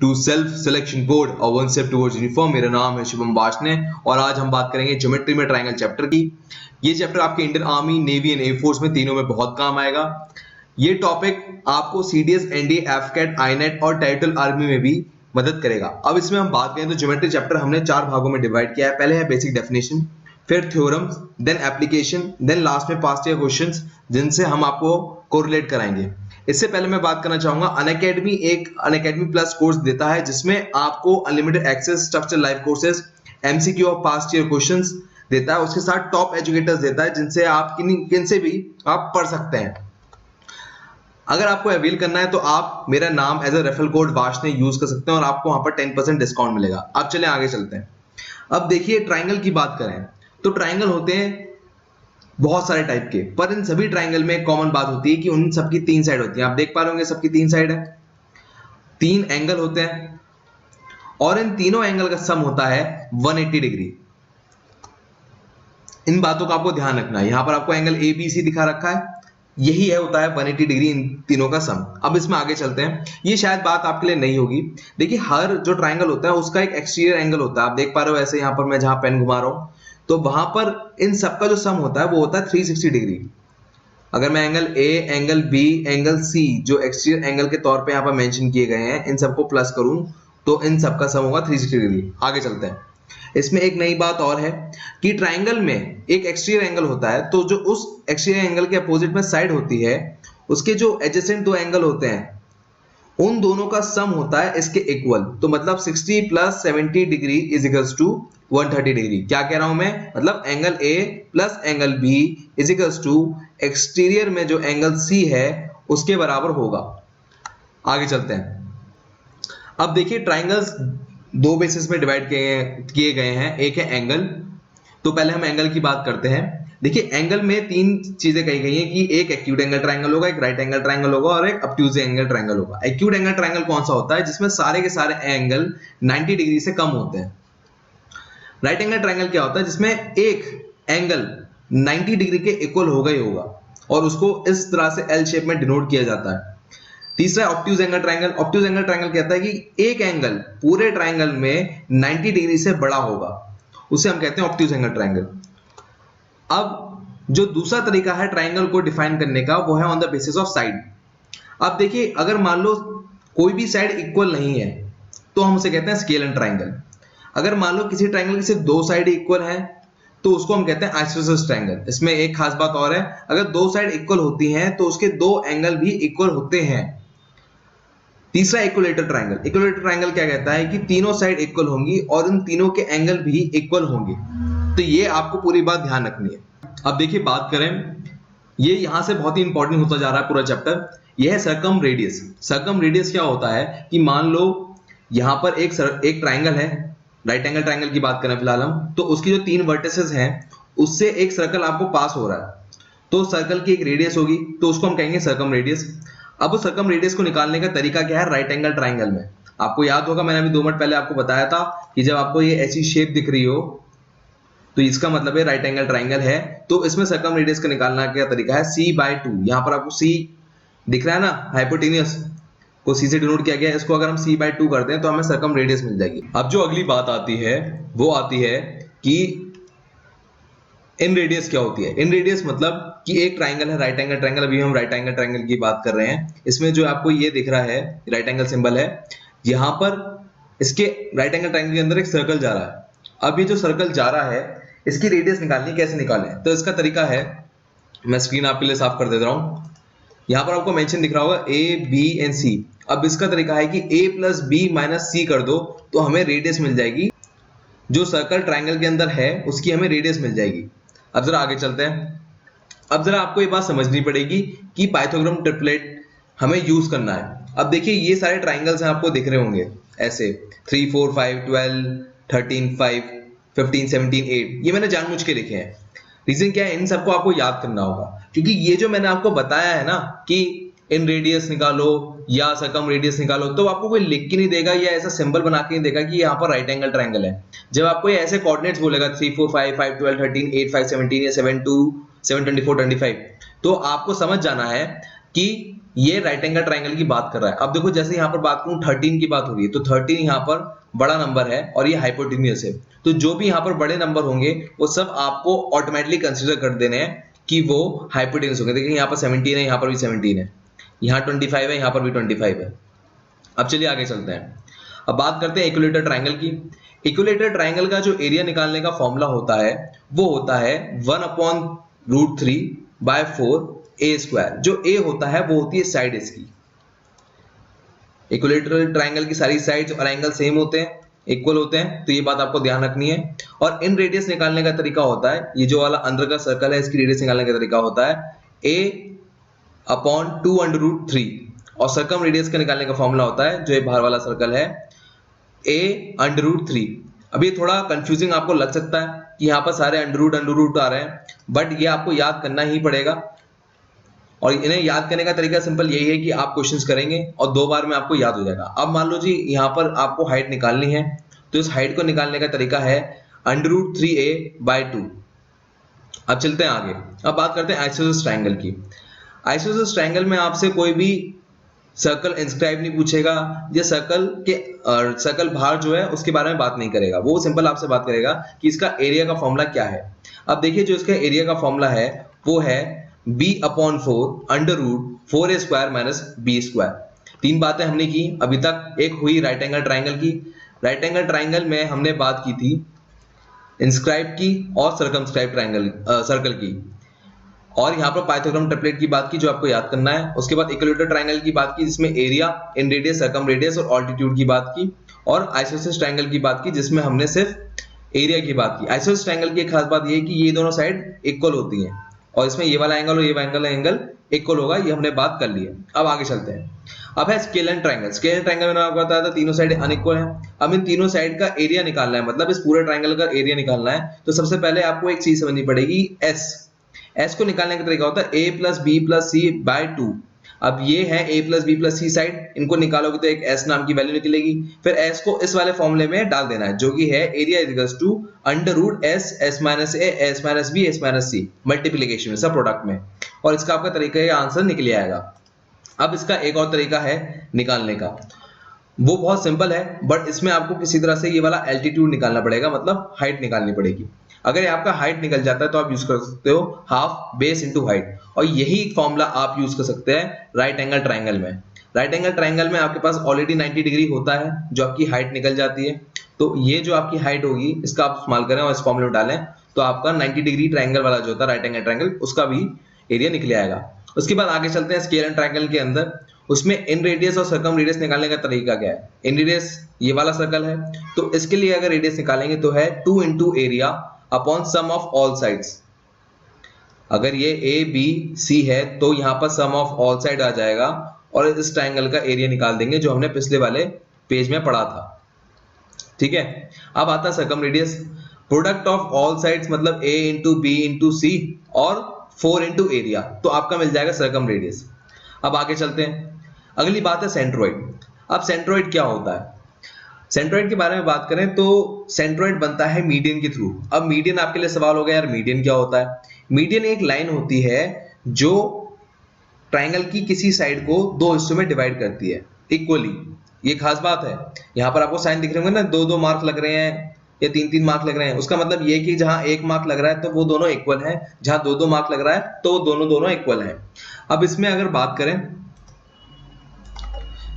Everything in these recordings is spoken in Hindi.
टू सेल्फ सिलेक्शन कोड और वन स्टेप टुवर्ड्स यूनिफॉर्म। मेरा नाम है शुभम वार्ष्णेय और आज हम बात करेंगे ज्योमेट्री में ट्रायंगल चैप्टर की। ये चैप्टर आपके Indian army, navy and air force में तीनों में बहुत काम आएगा। ये टॉपिक आपको सीडीएस, एनडीए, एफकेट, आईनेट और टेरिटोरियल आर्मी में भी मदद करेगा। अब इसमें हम बात करें तो ज्योमेट्री चैप्टर हमने 4 भागों में डिवाइड किया है। पहले है बेसिक डेफिनेशन, फिर theorems, then application, then last में पास्ट ईयर क्वेश्चंस जिनसे हम आपको कोरिलेट कराएंगे। इससे पहले मैं बात करना चाहूंगा, अनअकैडमी एक अनअकैडमी प्लस कोर्स देता है जिसमें आपको unlimited access, structure live courses, MCQ और पास्ट ईयर क्वेश्चंस देता है। उसके साथ टॉप एजुकेटर्स देता है जिनसे आप किन से भी आप पढ़ सकते हैं। अगर आपको अवेल करना है तो आप मेरा नाम as a referral code Varshney use कर सकते हैं और आपको वहां पर 10% डिस्काउंट मिलेगा। अब चलें आगे चलते हैं। अब देखिए ट्राइंगल की बात करें तो ट्राइंगल होते हैं बहुत सारे टाइप के, पर इन सभी ट्राइंगल में एक कॉमन बात होती है कि उन सबकी 3 साइड होती हैं। आप देख पा रहे होंगे सबकी 3 साइड है, 3 एंगल होते हैं और इन तीनों एंगल का सम होता है 180 डिग्री। इन बातों का आपको ध्यान रखना है। यहां पर आपको एंगल ABC दिखा रखा है, यही है होता है 180 डिग्री इन तीनों का सम। अब इसमें आगे चलते हैं। ये शायद बात आपके लिए नहीं होगी। देखिए हर जो ट्राइंगल होता है उसका एक एक्सटीरियर एंगल होता है। आप देख पा रहे हो ऐसे, यहां पर मैं जहां पेन घुमा रहा हूं तो वहां पर इन सबका जो सम होता है वो होता है 360 डिग्री। अगर मैं angle A, angle B, angle C जो एक्सटीरियर एंगल के तौर पे यहाँ पर मेंशन किए गए हैं, इन सबको प्लस करूं तो इन सबका सम होगा 360 डिग्री। आगे चलते हैं। इसमें एक नई बात और है कि ट्राइंगल में एक एक्सटीरियर एंगल होता है, तो जो उस एक्सटीरियर एंगल के अपोजिट में साइड होती है उसके जो एडजेसेंट 2 एंगल होते हैं उन दोनों का सम होता है इसके इक्वल। तो मतलब 60 plus 70 degree is equals to 130 degree. क्या कह रहा हूं मैं, मतलब angle A plus angle B is equals to exterior में जो एंगल C है उसके बराबर होगा। आगे चलते हैं। अब देखिए ट्राइंगल्स 2 बेसिस में डिवाइड किए गए हैं। एक है एंगल, तो पहले हम एंगल की बात करते हैं। देखिए एंगल में 3 चीजें कही गई हैं कि एक एक्यूट एंगल ट्राइंगल होगा, एक राइट एंगल ट्राइंगल होगा और एक ऑब्ट्यूज एंगल ट्राइंगल होगा। एक्यूट एंगल ट्राइंगल कौन सा होता है, जिसमें सारे के सारे एंगल 90 डिग्री से कम होते हैं। राइट एंगल ट्राइंगल क्या होता है, जिसमें एक एंगल 90 डिग्री के इक्वल होगा ही होगा और उसको इस तरह से एल शेप में डिनोट किया जाता है। तीसरा obtuse angle triangle. Obtuse angle triangle कहता है कि एक एंगल पूरे ट्राइंगल में 90 डिग्री से बड़ा होगा, उसे हम कहते हैं ऑब्ट्यूज एंगल ट्राइंगल। अब जो दूसरा तरीका है ट्राइंगल को डिफाइन करने का वो है on the basis of side. अब देखिए अगर मान लो कोई भी साइड इक्वल नहीं है तो हम उसे कहते हैं स्केल एंड ट्राइंगल। अगर मान लो किसी ट्राइंगल की सिर्फ 2 साइड इक्वल है तो उसको हम कहते हैं आइसोसेलेस ट्राइंगल। इसमें एक खास बात और है, अगर 2 साइड इक्वल होती हैं तो उसके 2 एंगल भी इक्वल होते हैं। तीसरा इक्विलेटरल ट्राइंगल। इक्विलेटरल ट्राइंगल क्या कहता है कि तीनों साइड इक्वल होंगी और इन तीनों के एंगल भी इक्वल होंगे। तो ये आपको पूरी बात ध्यान रखनी है। अब देखिए बात करें, ये यहां से बहुत ही इंपॉर्टेंट होता जा रहा है पूरा चैप्टर। यह है सर्कम रेडियस। सर्कम रेडियस क्या होता है कि मान लो यहां पर एक ट्राइंगल है, राइट एंगल ट्राइंगल की बात करें फिलहाल हम, तो उसकी जो 3 वर्टिसेस हैं उससे एक सर्कल आपको पास हो रहा है, तो सर्कल की एक रेडियस होगी, तो उसको हम कहेंगे सर्कम रेडियस। अब उस सर्कम रेडियस को निकालने का तरीका क्या है, राइट एंगल ट्राइंगल में आपको याद होगा, मैंने अभी 2 मिनट पहले आपको बताया था कि जब आपको ये ऐसी शेप दिख रही हो तो इसका मतलब है राइट एंगल ट्राइंगल है। तो इसमें सर्कम रेडियस का निकालने का तरीका है C/2। यहां पर आपको C दिख रहा है ना, हाइपोटेन्यूस को C से डिनोट किया गया है, इसको अगर हम C/2 करते हैं तो हमें सर्कम रेडियस मिल जाएगी। अब जो अगली बात आती है वो आती है कि इन रेडियस क्या होती है। इन रेडियस मतलब कि एक ट्राइंगल है, राइट एंगल ट्राइंगल, अभी हम राइट एंगल ट्राइंगल की बात कर रहे हैं। इसमें जो आपको ये दिख रहा है राइट एंगल सिंबल है, यहां पर इसके राइट एंगल ट्राइंगल के अंदर एक सर्कल जा रहा है। अब ये जो सर्कल जा रहा है इसकी रेडियस निकालनी, कैसे निकालें, तो इसका तरीका है, मैं स्क्रीन आपके लिए साफ कर दे रहा हूं। यहां पर आपको मेंशन दिख रहा होगा A, B एंड C। अब इसका तरीका है कि A plus B minus C कर दो तो हमें रेडियस मिल जाएगी, जो सर्कल ट्राइंगल के अंदर है उसकी हमें रेडियस मिल जाएगी। अब जरा आगे चलते हैं। अब जरा आपको ये बात समझनी पड़ेगी कि पाइथागोरम ट्रिपलेट हमें यूज करना है। अब देखिए ये सारे ट्राइंगल्स हैं, आपको दिख रहे होंगे ऐसे 3, 4, 5, 12, 13, 5, 15, 17, 8। ये मैंने जानबूझ के लिखे हैं। रीजन क्या है, इन सबको आपको याद करना होगा, क्योंकि ये जो मैंने आपको बताया है ना कि इन रेडियस निकालो या सर्कम रेडियस निकालो, तो आपको कोई लिख के नहीं देगा या ऐसा सिंबल बना के नहीं देगा कि यहाँ पर राइट एंगल ट्राइंगल है। जब आपको ये ऐसे कोऑर्डिनेट्स बोलेगा 3, 4, 5, 5, 12, 13, 8, 5, 17 या 7, 2, 7, 24, 25, तो आपको समझ जाना है कि ये राइट एंगल ट्राइंगल की बात कर रहा है। अब देखो जैसे यहाँ पर बात करूं 13 की बात हो रही है, तो 13 यहाँ पर बड़ा नंबर है और ये हाइपोटेन्यूस है, तो जो भी यहाँ पर बड़े नंबर होंगे वो सब आपको ऑटोमेटिकली कंसिडर कर देने हैं कि वो हाइपोटेन्यूस होंगे। देखिए यहाँ पर 17 है, यहाँ पर भी 17 है, यहाँ 25 है, यहाँ पर भी 25 है। अब चलिए आगे चलते हैं। अब बात करते हैं इक्विलेटरल ट्राइंगल की। इक्विलेटरल ट्राइंगल का जो एरिया निकालने का फॉर्मूला होता है वो होता है 1/√3/4 जो a होता है वो होती है साइड इसकी। इक्विलेटरल ट्राइंगल की सारी साइड्स और एंगल सेम होते हैं, इक्वल होते हैं, तो ये बात आपको ध्यान रखनी है। और इन रेडियस निकालने का तरीका होता है, ये जो वाला अंदर का सर्कल है इसकी रेडियस निकालने का तरीका होता है a/2√3 और सर्कम रेडियस का निकालने का फॉर्मूला होता है जो ये बाहर वाला सर्कल है a√3। अब ये थोड़ा कंफ्यूजिंग आपको लग सकता है कि यहाँ पर सारे अंडर रूट आ रहे हैं, बट ये आपको याद करना ही पड़ेगा। और इन्हें याद करने का तरीका सिंपल यही है कि आप क्वेश्चंस करेंगे और 2 बार में आपको याद हो जाएगा। अब मान लो जी यहाँ पर आपको हाइट निकालनी है, तो इस हाइट को निकालने का तरीका है √3a/2। अब चलते हैं आगे। अब बात करते हैं आइसोसेलेस ट्राइंगल की। आइसोसेलेस ट्राइंगल में आपसे कोई भी सर्कल इंस्क्राइब नहीं पूछेगा या सर्कल बाहर जो है उसके बारे में बात नहीं करेगा, वो सिंपल आपसे बात करेगा कि इसका एरिया का फॉर्मूला क्या है। अब देखिए जो इसका एरिया का फॉर्मूला है वो है b/4 √4a² - b²। 3 बातें हमने की अभी तक। एक हुई राइट एंगल ट्राइंगल की, राइट एंगल ट्राइंगल में हमने बात की थी इंस्क्राइब की और सर्कमस्क्राइब ट्राइंगल सर्कल की, और यहाँ पर पाइथागोरम ट्रिपलेट की बात की जो आपको याद करना है। उसके बाद इक्विलेटरल ट्राइंगल की बात की जिसमें एरिया, इन रेडियस, सर्कम रेडियस और ऑल्टीट्यूड की बात की, और आइसोसेलेस ट्राइंगल की बात की जिसमें हमने सिर्फ एरिया की बात की। आइसोसेलेस ट्राइंगल की एक खास बात ये है कि ये दोनों साइड इक्वल होती हैं और इसमें ये वाला एंगल और ये वाला एंगल इक्वल होगा, ये हमने बात कर ली है। अब आगे चलते हैं। अब है स्केलर ट्राइंगल। स्केलर ट्राइंगल में आपको बताया था तीनों साइड अनइक्वल है। अब इन तीनों साइड का एरिया निकालना है, मतलब इस पूरे ट्राइंगल का एरिया निकालना है, तो सबसे पहले आपको एक चीज समझनी पड़ेगी, एस को निकालने का तरीका होता है a+b+c/2। अब ये है a+b+c साइड, इनको निकालोगे तो एक s नाम की वैल्यू निकलेगी, फिर s को इस वाले फॉर्मूले में डाल देना है जो कि है एरिया √s(s-a) मल्टीप्लिकेशन में, सब प्रोडक्ट में, और इसका आपका तरीका का आंसर निकल आएगा। अब इसका एक और तरीका है निकालने का, वो बहुत सिंपल है, बट इसमें आपको किसी तरह से ये वाला एल्टीट्यूड निकालना पड़ेगा, मतलब हाइट निकालनी पड़ेगी। अगर आपका हाइट निकल जाता है तो आप यूज कर सकते हो हाफ बेस इनटू हाइट, और यही फॉर्मूला आप यूज कर सकते हैं राइट एंगल ट्राइंगल में। राइट एंगल ट्राइंगल में आपके पास ऑलरेडी 90 डिग्री होता है जो आपकी हाइट निकल जाती है, तो ये जो आपकी हाइट होगी इसका आप इस्तेमाल करें और इस फॉर्मूले में डालें तो आपका 90 डिग्री ट्राइंगल वाला जो होता है राइट एंगल ट्राइंगल, उसका भी एरिया निकल आएगा। उसके बाद आगे चलते हैं स्केलर ट्राइंगल के अंदर। उसमें इन रेडियस और सर्कम रेडियस निकालने का तरीका क्या है। इन रेडियस ये वाला सर्कल है, तो इसके लिए अगर रेडियस निकालेंगे तो है 2 × area upon sum of all sides. अगर ये ए बी सी है तो यहाँ पर सम ऑफ ऑल साइड आ जाएगा और इस ट्राइंगल का एरिया निकाल देंगे जो हमने पिछले वाले पेज में पढ़ा था। ठीक है, अब आता है circum radius. Product of all sides मतलब a × b × c और 4 × एरिया, तो आपका मिल जाएगा सर्कम रेडियस। अब आगे चलते हैं। अगली बात है सेंट्रोइड। अब सेंट्रोइड क्या होता है। सेंट्रोइड के बारे में बात करें तो सेंट्रोइड बनता है मीडियन के थ्रू। अब मीडियन आपके लिए सवाल हो गया यार, मीडियन क्या होता है। मीडियन एक लाइन होती है जो ट्राइंगल की किसी साइड को 2 हिस्सों में डिवाइड करती है इक्वली। ये खास बात है, यहाँ पर आपको साइन दिख रहे होंगे ना, 2-2 मार्क लग रहे हैं या 3-3 मार्क लग रहे हैं, उसका मतलब ये कि जहां 1 मार्क लग रहा है तो वो दोनों इक्वल हैं, जहां 2-2 मार्क लग रहा है तो वो दोनों इक्वल हैं। अब इसमें अगर बात करें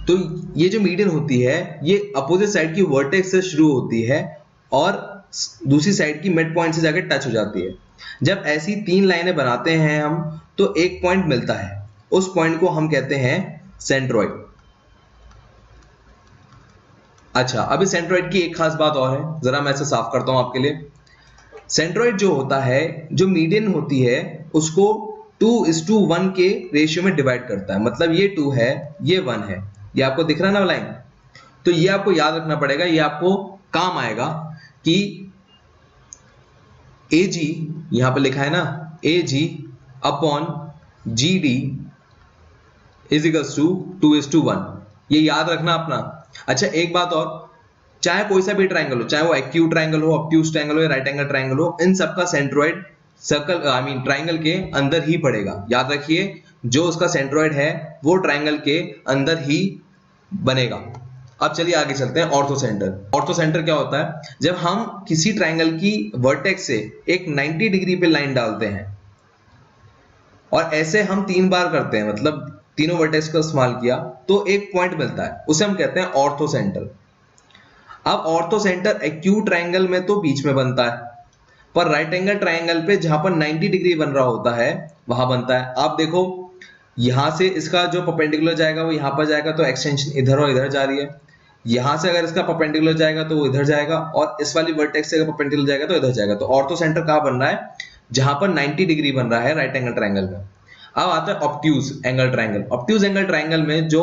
तो ये जो मीडियन होती है ये अपोजिट साइड की वर्टेक्स से शुरू होती है और दूसरी साइड की मिड पॉइंट से जाकर टच हो जाती है। जब ऐसी 3 लाइनें बनाते हैं हम तो एक पॉइंट मिलता है, उस पॉइंट को हम कहते हैं सेंट्रोइड। अच्छा, अब इस सेंट्रोइड की एक खास बात और है, जरा मैं इसे साफ करता हूं आपके लिए। सेंट्रोइड जो होता है, जो मीडियन होती है उसको 2:1 के रेशियो में डिवाइड करता है, मतलब ये 2 है ये 1 है, ये आपको दिख रहा है ना लाइन, तो ये आपको याद रखना पड़ेगा, ये आपको काम आएगा कि AG यहां पे लिखा है ना, AG upon GD is equals to 2:1, ये याद रखना अपना। अच्छा एक बात और, चाहे कोई सा भी ट्राइंगल हो, चाहे वो एक्यूट ट्राइंगल हो, ऑब्ट्यूज ट्राइंगल हो या राइट एंगल ट्राइंगल हो, इन सबका सेंट्रोइड सर्कल ट्राइंगल के अंदर ही पड़ेगा। याद रखिए जो उसका सेंट्रोइड है वो ट्राइंगल के अंदर ही बनेगा। अब चलिए आगे चलते हैं ऑर्थो सेंटर। ऑर्थो सेंटर क्या होता है? जब हम किसी ट्राइंगल की वर्टेक्स से एक 90 डिग्री पे लाइन डालते हैं और ऐसे हम 3 बार करते हैं, मतलब तीनों वर्टेक्स का इस्तेमाल किया, तो एक पॉइंट मिलता है, उसे हम कहते हैं ऑर्थो सेंटर। अब ऑर्थो सेंटर एक्यूट ट्राइंगल में तो बीच में बनता है, पर राइट एंगल ट्राइंगल पे जहां पर 90 डिग्री बन रहा होता है वहां बनता है। आप देखो यहां से इसका जो परपेंडिकुलर जाएगा वो यहां पर जाएगा, तो एक्सटेंशन इधर और इधर जा रही है। यहां से अगर इसका परपेंडिकुलर जाएगा तो वो इधर जाएगा, और इस वाली वर्टेक्स से अगर परपेंडिकुलर जाएगा तो इधर जाएगा। तो ऑर्थो सेंटर कहां बन रहा है? जहां पर 90 डिग्री बन रहा है राइट एंगल ट्राइंगल का। अब आता है obtuse angle triangle. Obtuse angle triangle में जो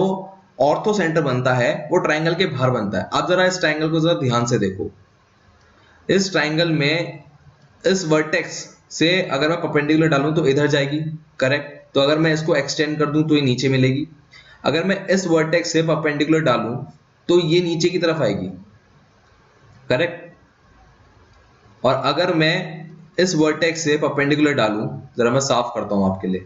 ऑर्थो सेंटर बनता है वो ट्राइंगल के बाहर बनता है। आप जरा इस ट्राइंगल को जरा ध्यान से देखो। इस ट्राइंगल में इस वर्टेक्स से अगर मैं परपेंडिकुलर डालूं तो इधर जाएगी, करेक्ट। तो अगर मैं इसको एक्सटेंड कर दूं तो ये नीचे मिलेगी। अगर मैं इस वर्टेक्स से परपेंडिकुलर डालूं तो ये नीचे की तरफ आएगी, करेक्ट। और अगर मैं इस वर्टेक्स से परपेंडिकुलर डालूं, जरा मैं साफ करता हूं आपके लिए,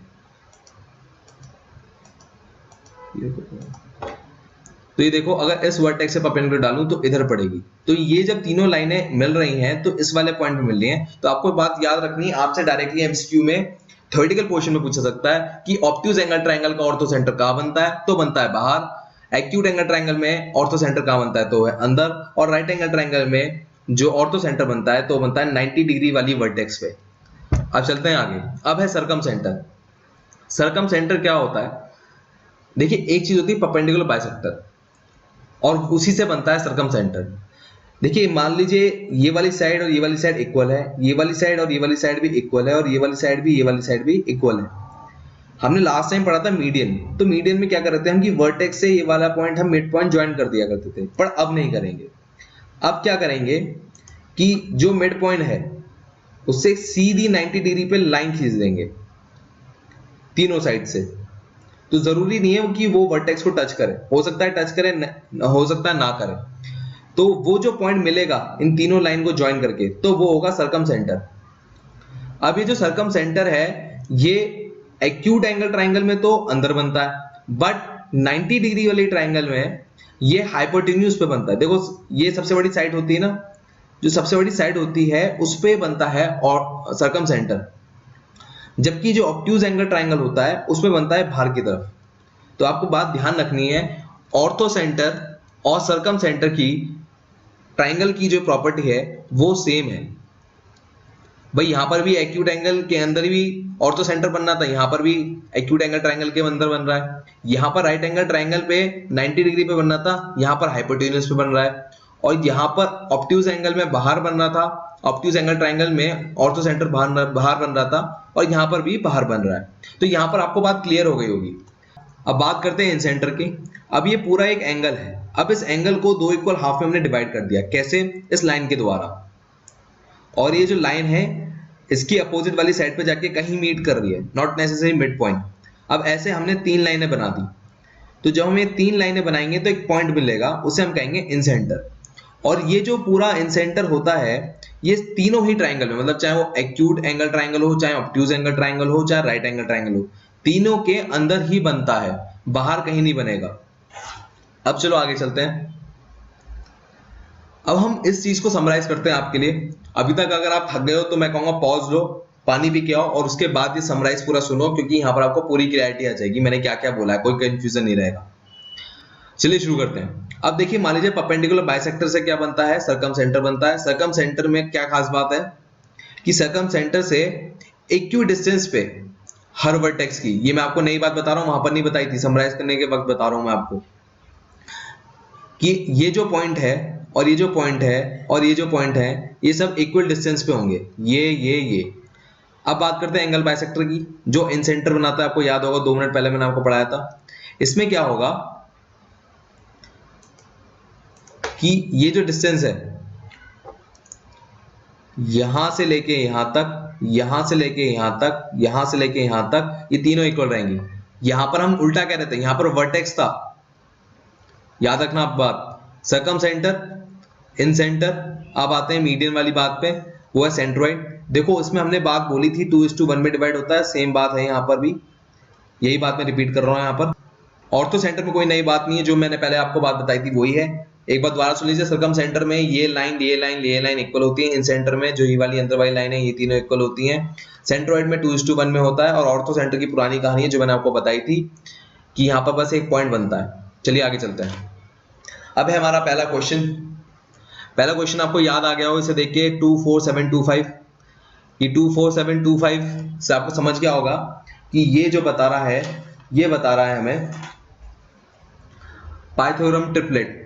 तो ये देखो अगर इस वर्टेक्स से परपेंडिकुलर डालूं तो इधर पड़ेगी। तो ये जब तीनों लाइनें मिल रही हैं तो इस वाले पॉइंट पे मिल रही हैं। तो आपको बात याद रखनी है, आपसे डायरेक्टली एमसीक्यू में थ्योरेटिकल पोर्शन में पूछा सकता है कि ऑब्ट्यूज एंगल ट्राइंगल का ऑर्थो सेंटर कहां बनता है? तो बनता है बाहर। एक्यूट एंगल ट्राइंगल में ऑर्थो सेंटर कहां बनता है? तो है अंदर। और राइट एंगल ट्राइंगल में जो ऑर्थो सेंटर बनता है तो बनता है 90 डिग्री वाली वर्टेक्स पे। अब चलते हैं आगे। अब है सर्कम सेंटर। सर्कम सेंटर क्या होता है? देखिए एक चीज होती है परपेंडिकुलर बाइसेक्टर, और उसी से बनता है सर्कम सेंटर। देखिए मान लीजिए ये वाली साइड और ये वाली साइड इक्वल है, ये वाली साइड और ये वाली साइड भी इक्वल है, और ये वाली साइड भी, ये वाली साइड भी इक्वल है। हमने लास्ट टाइम पढ़ा था मीडियन। तो मीडियन में क्या करते हैं हम कि वर्टेक्स से ये वाला पॉइंट हम मिड पॉइंट ज्वाइन कर दिया करते थे, पर अब नहीं करेंगे। अब क्या करेंगे कि जो मिड पॉइंट है उससे सीधी 90 डिग्री पे लाइन खींच देंगे तीनों साइड से। तो जरूरी नहीं है कि वो वर्टेक्स को टच करे, हो सकता है टच करे, हो सकता है ना करे। तो वो जो पॉइंट मिलेगा इन तीनों लाइन को ज्वाइन करके, तो वो होगा सर्कम सेंटर। अब ये जो सर्कम सेंटर है ये एक्यूट एंगल ट्राइंगल में तो अंदर बनता है, बट 90 डिग्री वाली ट्राइंगल में ये हाइपोटेन्यूज पे बनता है। देखो ये सबसे बड़ी साइड होती है ना, जो सबसे बड़ी साइड होती है उस पे बनता है और सर्कम सेंटर, जबकि जो ऑब्ट्यूज एंगल ट्राइंगल होता है उसमें बनता है बाहर की तरफ। तो आपको बात ध्यान रखनी है, ऑर्थो सेंटर और सर्कम सेंटर की ट्राइंगल की जो प्रॉपर्टी है वो सेम है। भाई यहां पर भी एक्यूट एंगल के अंदर भी ऑर्थो सेंटर बनना था, यहां पर भी एक्यूट एंगल ट्राइंगल के अंदर बन रहा है। यहां पर राइट एंगल ट्राइंगल पे 90 डिग्री पे बनना था, यहां पर हाइपोटेन्यूज पे बन रहा है। और यहां पर ऑब्ट्यूज एंगल में बाहर बन रहा था, ऑब्ट्यूज एंगल ट्राइंगल में ऑर्थो सेंटर बाहर बन रहा था, और यहां पर भी बाहर बन रहा है। तो यहां पर आपको बात क्लियर हो गई होगी। अब बात करते हैं इन सेंटर की। अब ये पूरा एक एंगल है। अब इस एंगल को दो इक्वल हाफ में हमने डिवाइड कर दिया। कैसे? इस लाइन के द्वारा। और ये जो लाइन है इसकी अपोजिट वाली साइड पे जाके कहीं मीट कर रही है, नॉट नेसेसरी मिड पॉइंट। अब ऐसे हमने 3 लाइनें बना दी। तो जब हम ये 3 लाइनें बनाएंगे तो एक पॉइंट मिलेगा, उसे हम कहेंगे इन सेंटर। और ये जो पूरा इन सेंटर होता है ये तीनों ही ट्राइंगल में, मतलब चाहे वो एक्यूट एंगल ट्राइंगल हो, चाहे ऑब्ट्यूज एंगल ट्राइंगल हो, चाहे राइट एंगल ट्राइंगल हो, तीनों के अंदर ही बनता है, बाहर कहीं नहीं बनेगा। अब चलो आगे चलते हैं। अब हम इस चीज को समराइज करते हैं आपके लिए। अभी तक अगर आप थक गए हो तो मैं कहूंगा पॉज लो, पानी पी के आओ, और उसके बाद ये समराइज पूरा सुनो, क्योंकि यहाँ पर आपको पूरी क्लैरिटी आ जाएगी मैंने क्या क्या बोला है, कोई कंफ्यूजन नहीं रहेगा। चलिए शुरू करते हैं। अब देखिए मान लीजिए परपेंडिकुलर बाइसेक्टर से क्या बनता है? सर्कम सेंटर बनता है। सर्कम सेंटर में क्या खास बात है कि सर्कम सेंटर से इक्वी डिस्टेंस पे हर वर्टेक्स की, ये मैं आपको नई बात बता रहा हूं, वहां पर नहीं बताई थी, समराइज करने के वक्त बता रहा हूं मैं आपको, कि ये जो पॉइंट है और ये जो पॉइंट है और ये जो पॉइंट है ये सब इक्वल डिस्टेंस पे होंगे, ये। अब बात करते हैं एंगल बाइसेक्टर की, जो इन सेंटर बनाता है। आपको याद होगा 2 मिनट पहले मैंने आपको पढ़ाया था। इसमें क्या होगा कि ये जो डिस्टेंस है यहां से लेके यहां तक, यहां से लेके यहां तक, यहां से लेके यहां तक, ये तीनों इक्वल रहेंगी। यहां पर हम उल्टा कह रहे थे, यहां पर वर्टेक्स था, याद रखना आप बात। सर्कम सेंटर, इन सेंटर। अब आते हैं मीडियन वाली बात पे, वो है सेंट्रोइड। देखो इसमें हमने बात बोली थी 2:1 में डिवाइड होता है, सेम बात है यहां पर भी। यही बात मैं रिपीट कर रहा हूँ यहाँ पर। ऑर्थो सेंटर में कोई नई बात नहीं है, जो मैंने पहले आपको बात बताई थी वही है। एक बार दोबारा सुन लीजिए, सर्कम सेंटर में ये लाइन ये लाइन इक्वल होती है, इन सेंटर में जो ये वाली अंदर वाली लाइन है ये तीनों इक्वल होती हैं। सेंट्रोइड में 2:1 में होता है, और ऑर्थो सेंटर की पुरानी कहानी है जो मैंने आपको बताई थी कि यहाँ पर बस एक पॉइंट बनता है। चलिए आगे चलते हैं। अब है हमारा पहला क्वेश्चन। पहला क्वेश्चन आपको याद आ गया हो, इसे देखिए 24725। ये 24725 से आपको समझ गया होगा कि ये जो बता रहा है, ये बता रहा है हमें पाइथागोरम ट्रिपलेट।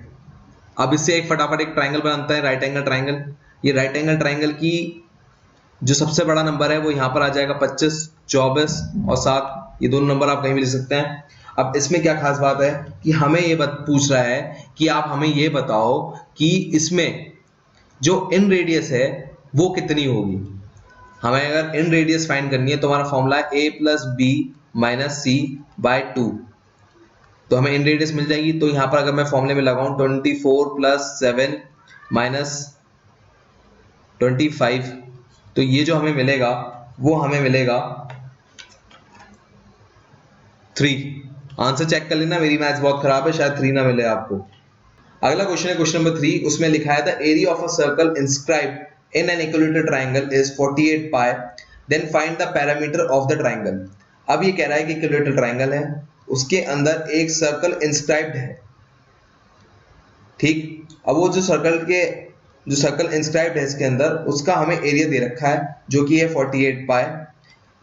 अब इससे एक फटाफट एक ट्राइंगल बनता है, राइट एंगल ट्राइंगल। ये राइट एंगल ट्राइंगल की जो सबसे बड़ा नंबर है वो यहाँ पर आ जाएगा 25, 24 और 7। ये दोनों नंबर आप कहीं भी लिख सकते हैं। अब इसमें क्या खास बात है कि हमें ये पूछ रहा है कि आप हमें ये बताओ कि इसमें जो इन रेडियस है वो कितनी होगी। हमें अगर इन रेडियस फाइंड करनी है तो हमारा फॉर्मूला है a + b - c / 2। तो हमें इन रेडियस मिल जाएगी। तो यहाँ पर अगर मैं फॉर्मूले में लगाऊं 24 + 7 - 25, तो ये जो हमें मिलेगा वो हमें मिलेगा 3। आंसर चेक कर लेना, मेरी मैथ्स बहुत खराब है, शायद 3 ना मिले आपको। अगला क्वेश्चन है क्वेश्चन नंबर 3। उसमें लिखा है the area of a circle inscribed in an equilateral triangle is 48 pi, then find the parameter of the triangle. अब ये कह रहा है कि इक्विलेटरल ट्रायंगल है, उसके अंदर एक सर्कल इंस्क्राइब्ड है, ठीक। अब वो जो सर्कल इंस्क्राइब्ड है इसके अंदर, उसका हमें एरिया दे रखा है जो कि है 48 पाई।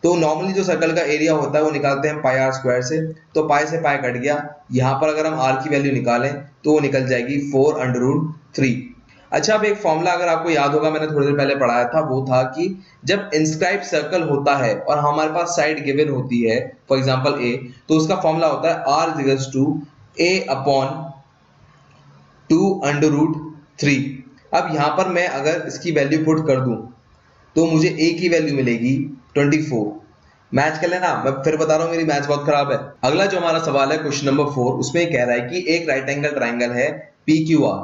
तो नॉर्मली जो सर्कल का एरिया होता है वो निकालते हैं पाई r स्क्वायर से। तो पाई से पाई कट गया, यहाँ पर अगर हम r की वैल्यू निकालें तो वो निकल जाएगी 4√3। अच्छा, अब एक फॉर्मूला अगर आपको याद होगा, मैंने थोड़ी देर पहले पढ़ाया था, वो था कि जब इंस्क्राइब सर्कल होता है और हमारे पास साइड गिवन होती है, फॉर एग्जांपल a, तो उसका फॉर्मूला होता है r = a/2√3। अब यहाँ पर मैं अगर इसकी वैल्यू पुट कर दूं तो मुझे a की वैल्यू मिलेगी 24। मैच कर लेना, मैं फिर बता रहा हूँ मेरी मैथ्स बहुत खराब है। अगला जो हमारा सवाल है क्वेश्चन नंबर 4, उसमें कह रहा है कि एक राइट एंगल ट्राइंगल है PQR,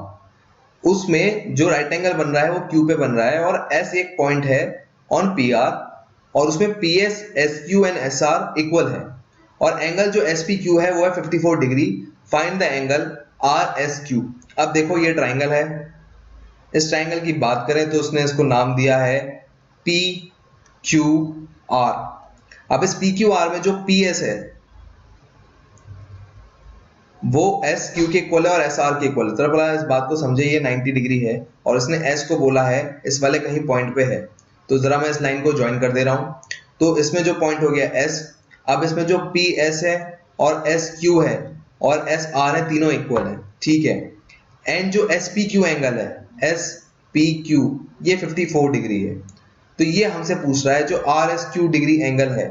उसमें जो राइट एंगल बन रहा है वो Q पे बन रहा है, और S एक पॉइंट है ऑन PR, और उसमें PS, SQ and SR equal है, और एंगल जो SPQ है वो है 54 degree. Find the angle RSQ। अब देखो ये ट्राइंगल है, इस ट्राइंगल की बात करें तो उसने इसको नाम दिया है PQR। अब इस PQR में जो PS है वो SQ के इक्वल है और SR के इक्वल है। तो बोला इस बात को समझे, ये 90 डिग्री है और इसने S को बोला है इस वाले कहीं पॉइंट पे है। तो जरा मैं इस लाइन को ज्वाइन कर दे रहा हूं। तो इसमें जो पॉइंट हो गया S, अब इसमें जो PS है और SQ है और SR है, तीनों इक्वल है, ठीक है। एंड जो SPQ एंगल है, SPQ, ये 54 डिग्री है। तो ये हमसे पूछ रहा है जो RSQ डिग्री एंगल है,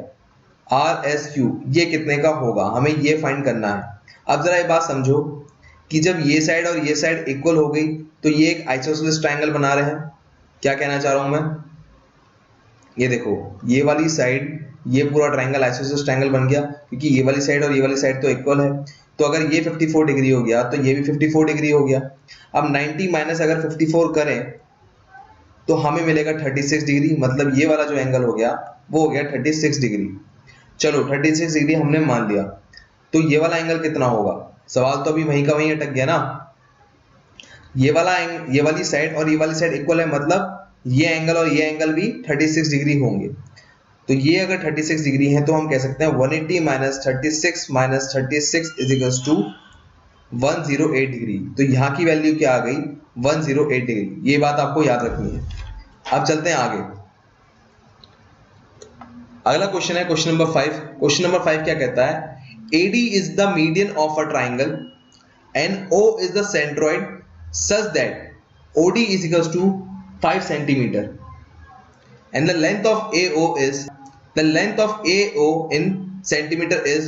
RSQ ये कितने का होगा, हमें ये फाइंड करना है। अब जरा ये बात समझो कि जब ये साइड और ये साइड इक्वल हो गई तो ये एक आइसोसेलेस ट्रायंगल बना रहे हैं। क्या कहना चाह रहा हूं मैं, ये देखो ये वाली साइड, ये पूरा ट्रायंगल आइसोसेलेस ट्रायंगल बन गया, क्योंकि ये वाली साइड और ये वाली साइड तो इक्वल है। तो अगर ये 54 डिग्री हो गया तो ये भी 54 डिग्री हो गया। अब 90 माइनस अगर 54 करें तो हमें मिलेगा 36 डिग्री, मतलब ये वाला जो एंगल हो गया वो हो गया 36 डिग्री। चलो 36 डिग्री हमने मान लिया, तो ये वाला एंगल कितना होगा, सवाल तो अभी वहीं का वहीं अटक गया ना। ये वाली साइड और ये वाली साइड इक्वल है, मतलब ये एंगल और ये एंगल भी 36 डिग्री होंगे। तो ये अगर 36 डिग्री है तो हम कह सकते हैं 180 - 36 - 36 = 108 डिग्री। तो यहाँ की वैल्यू क्या आ गई, 108 डिग्री। ये बात आपको याद रखनी है। अब चलते हैं आगे। अगला क्वेश्चन है क्वेश्चन नंबर 5। क्वेश्चन नंबर 5 क्या कहता है, AD is the median of a triangle and O is the centroid such that OD is equals to 5 centimeter and the length of AO in centimeter is,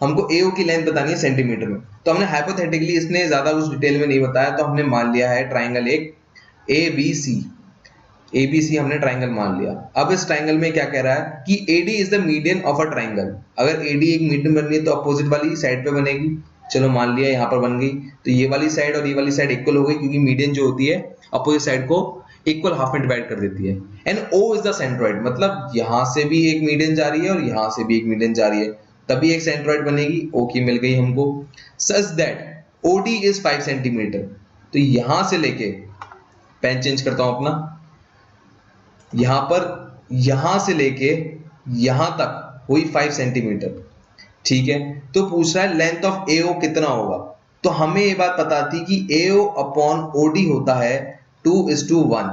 हमको AO की लेंथ बतानी है सेंटीमीटर में। तो हमने हाइपोथेटिकली, इसने ज्यादा उस डिटेल में नहीं बताया, तो हमने मान लिया है ट्राइंगल एक ABC हमने ट्राइंगल मान लिया। अब इस ट्राइंगल में क्या कह रहा है कि AD is the median of a triangle. अगर AD एक मीडियन बन रही है तो अपोजिट वाली साइड पे बनेगी। चलो मान लिया, यहाँ पर बन गई। तो ये वाली साइड और ये वाली साइड इक्वल हो गई, क्योंकि मीडियन जो होती है अपोजिट साइड को इक्वल हाफ में डिवाइड कर देती है। And O is the centroid, मतलब यहाँ से भी एक मीडियन जा रही है और यहाँ से भी एक मीडियन जा रही है। तभी एक सेंट्रोइड बनेगी। ओ की मिल गई हमको। Such that OD is 5 centimetre, तो यहां से लेके, पेन चेंज करता हूं अपना, यहां पर, यहां से लेके यहां तक हुई 5 सेंटीमीटर। ठीक है, तो पूछ रहा है लेंथ ऑफ एओ कितना होगा। तो हमें ये बात पता थी कि एओ अपॉन ओडी होता है 2:1।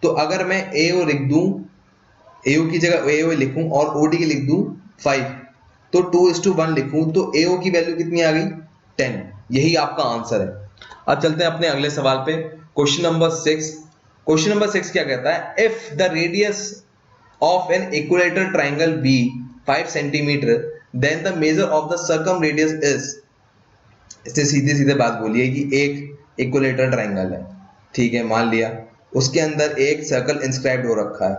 तो अगर मैं एओ लिख दूं, एओ की जगह एओ लिखूं और ओडी की लिख दूं 5, तो 2:1 लिखूं, तो एओ की वैल्यू कितनी आ गई 10। यही आपका आंसर है। अब चलते हैं अपने अगले सवाल पे, क्वेश्चन नंबर 6। क्वेश्चन नंबर 6 क्या कहता है, if the radius of an equilateral triangle be 5 centimetre then the measure of the circumradius is. इससे सीधे सीधे बात बोलिए कि एक इक्विलेटरल ट्राइंगल है, ठीक है, मान लिया उसके अंदर एक सर्कल इंस्क्राइब्ड हो रखा है,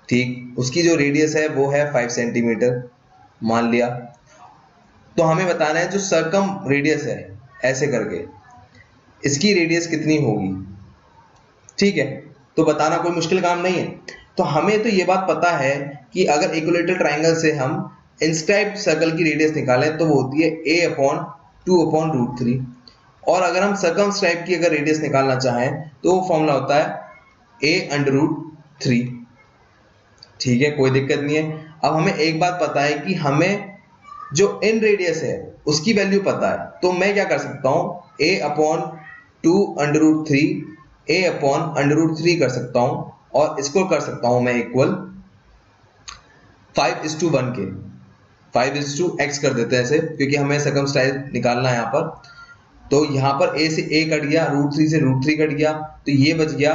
ठीक, उसकी जो रेडियस है वो है 5 सेंटीमीटर मान लिया। तो हमें बताना है जो सर्कम रेडियस है, ऐसे करके इसकी रेडियस कितनी होगी। ठीक है, तो बताना कोई मुश्किल काम नहीं है। तो हमें तो ये बात पता है कि अगर इक्विलेटरल ट्राइंगल से हम इंस्क्राइब्ड सर्कल की रेडियस निकालें तो वो होती है a/2/√3, और अगर हम सर्कमस्क्राइब की अगर रेडियस निकालना चाहें तो वो फॉर्मूला होता है a√3। ठीक है, कोई दिक्कत नहीं है। अब हमें एक बात पता है कि हमें जो इन रेडियस है उसकी वैल्यू पता है, तो मैं क्या कर सकता हूं, a/2√3 a/√3 कर सकता हूं, और इसको कर सकता हूं मैं इक्वल 5:1 के, 5:x कर देते हैं ऐसे, क्योंकि हमें सर्कमस्क्राइब निकालना है यहाँ पर। तो यहाँ पर a से a कट गया, √3 से √3 कट गया, तो ये बच गया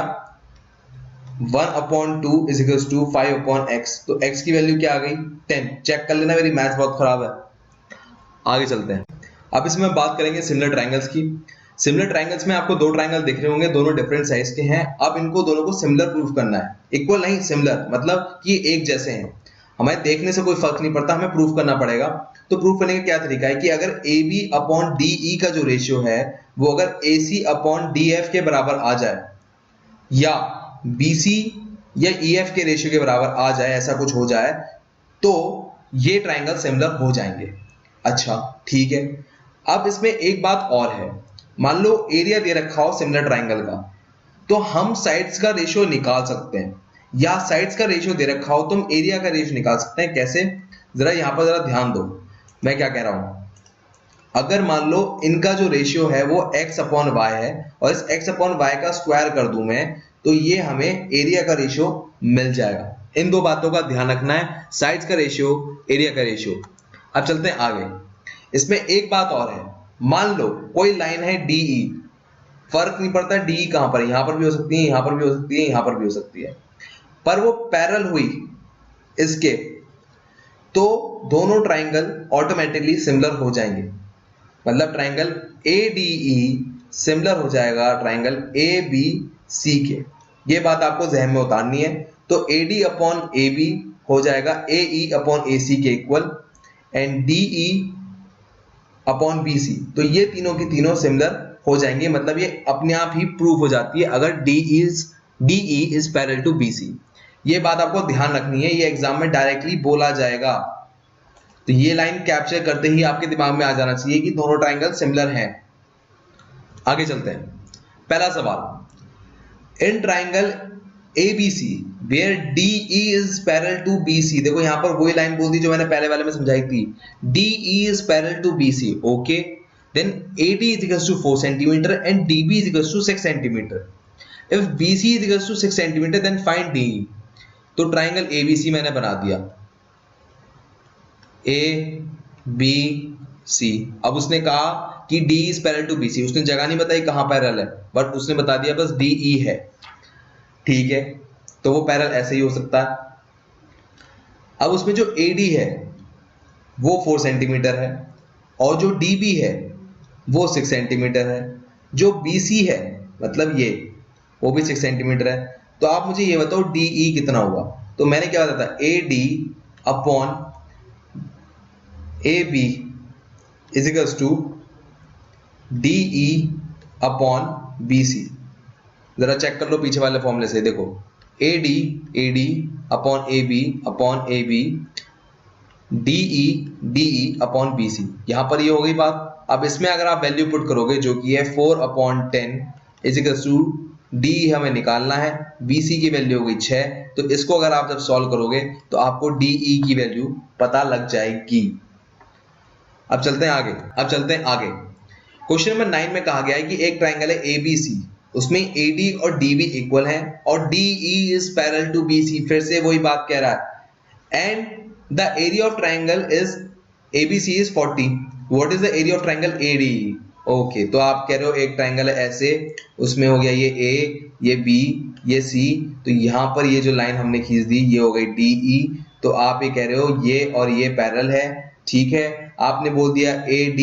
1/2 = 5/x। तो x की वैल्यू क्या आ गई 10। चेक कर लेना, मेरी मैथ्स बहुत खराब है। आगे चलते हैं। अब इसमें बात करेंगे सिमिलर ट्राइंगल्स की। सिमिलर ट्राइंगल्स में आपको दो ट्राइंगल दिख रहे होंगे, दोनों डिफरेंट साइज के हैं। अब इनको दोनों को सिमिलर प्रूफ करना है, इक्वल नहीं सिमिलर, मतलब कि एक जैसे हैं। हमें देखने से कोई फर्क नहीं पड़ता, हमें प्रूफ करना पड़ेगा। तो प्रूफ करने का क्या तरीका है कि अगर AB/DE का जो रेशियो है वो अगर AC/DF के बराबर आ जाए, या BC या EF के रेशियो के बराबर आ जाए, ऐसा कुछ हो जाए, तो ये ट्राइंगल सिमिलर हो जाएंगे। अच्छा ठीक है, अब इसमें एक बात और है, मान लो एरिया दे रखा हो सिमिलर ट्राइंगल का, तो हम साइड्स का रेशियो निकाल सकते हैं, या साइड्स का रेशियो दे रखा हो तो हम एरिया का रेशियो निकाल सकते हैं। कैसे, जरा यहां पर जरा ध्यान दो मैं क्या कह रहा हूं। अगर मान लो इनका जो रेशियो है वो x/y है, और इस x/y का स्क्वायर कर दूं मैं, तो ये हमें एरिया का रेशियो मिल जाएगा। इन दो बातों का ध्यान रखना है, साइड्स का रेशियो, एरिया का रेशियो। अब चलते हैं आगे। इसमें एक बात और है, मान लो कोई लाइन है DE, फर्क नहीं पड़ता DE कहां पर, यहां पर भी हो सकती है, यहां पर भी हो सकती है, यहां पर भी हो सकती है, पर वो पैरेलल हुई इसके, तो दोनों ट्राइंगल ऑटोमेटिकली सिमिलर हो जाएंगे। मतलब ट्राइंगल ADE सिमिलर हो जाएगा ट्राइंगल ABC के। ये बात आपको जहन में उतारनी है। तो AD/AB हो जाएगा AE/AC के इक्वल, एंड DE/BC, तो ये तीनों की तीनों सिमिलर हो जाएंगे। मतलब ये अपने आप ही प्रूफ हो जाती है अगर DE is parallel to BC। ये बात आपको ध्यान रखनी है, ये एग्जाम में डायरेक्टली बोला जाएगा। तो ये लाइन कैप्चर करते ही आपके दिमाग में आ जाना चाहिए कि दोनों ट्राइंगल सिमिलर हैं। आगे चलते हैं। पहला सवाल, in triangle ABC where DE is parallel to BC, देखो यहां पर वही लाइन बोल दी जो मैंने पहले वाले में समझाई थी, DE is parallel to BC, okay, then AD is equals to 4 cm and DB is equals to 6 cm. If BC is equals to 6 cm then find DE। तो ट्राइंगल ABC मैंने बना दिया ABC। अब उसने कहा कि D is parallel to BC, उसने जगह नहीं बताई कहां पैरेलल है, बट उसने बता दिया बस DE है। ठीक है, तो वो पैरेलल ऐसे ही हो सकता है। अब उसमें जो AD है वो 4 सेंटीमीटर है, और जो DB है वो 6 सेंटीमीटर है, जो BC है मतलब ये, वो भी 6 सेंटीमीटर है। तो आप मुझे ये बताओ DE कितना हुआ। तो मैंने क्या बताया था, AD/AB is equals to DE/BC। जरा चेक कर लो पीछे वाले फॉर्मूले से, देखो AD/AB DE अपॉन BC। यहाँ पर ये हो गई बात। अब इसमें अगर आप वैल्यू पुट करोगे जो कि है 4/10 इज इक्वल टू डी हमें निकालना है, BC की वैल्यू हो गई 6। तो इसको अगर आप जब सॉल्व करोगे तो आपको DE की वैल्यू पता लग जाएगी। अब चलते हैं आगे। क्वेश्चन नंबर 9 में कहा गया है कि एक ट्राइंगल है ABC, उसमें AD और DB इक्वल है और DE is parallel to BC। फिर से वही बात कह रहा है। And the area of triangle is ABC is 40। What is the area of triangle ADE? Okay, तो आप कह रहे हो एक ट्राइंगल है ऐसे, उसमें हो गया ये A, ये B, ये C, तो यहां पर ये जो लाइन हमने खींच दी ये हो गई DE। तो आप ये कह रहे हो ये और ये पैरेलल है, ठीक है। आपने बोल दिया AD